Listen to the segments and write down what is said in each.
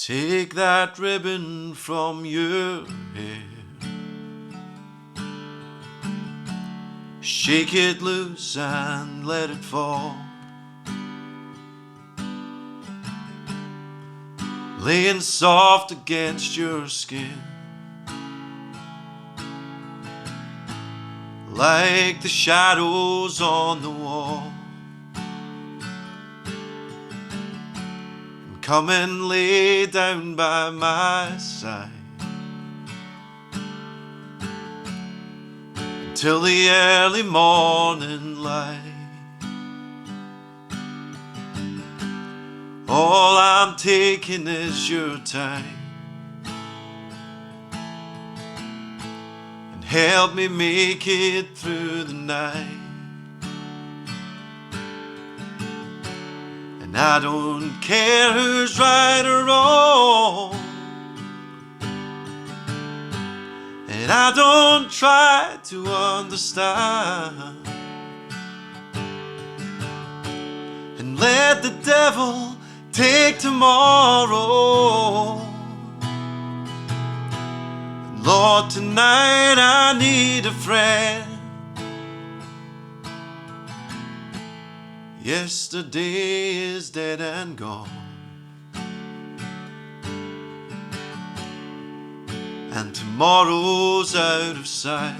Take that ribbon from your hair, shake it loose and let it fall, laying soft against your skin, like the shadows on the wall. And come and lay down by my side until the early morning light. All I'm taking is your time, and help me make it through the night. And I don't care who's right or wrong, and I don't try to understand. And let the devil take tomorrow. And Lord, tonight I need a friend. Yesterday is dead and gone, and tomorrow's out of sight.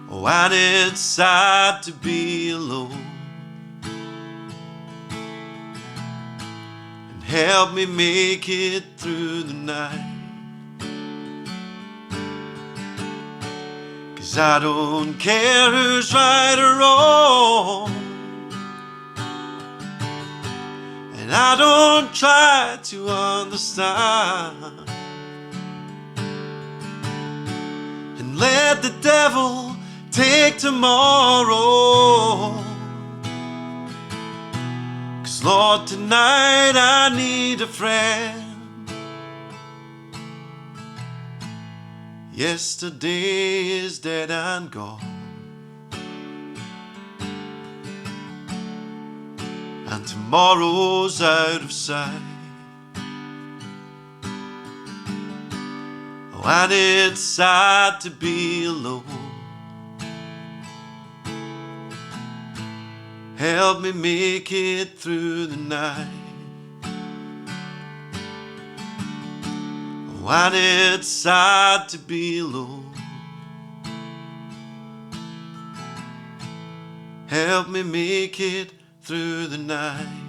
Oh, and it's sad to be alone, and help me make it through the night. 'Cause I don't care who's right or wrong, and I don't try to understand. And let the devil take tomorrow, 'cause Lord, tonight I need a friend. Yesterday is dead and gone, and tomorrow's out of sight. Oh, and it's sad to be alone. Help me make it through the night. Oh, and it's sad to be alone. Help me make it through the night.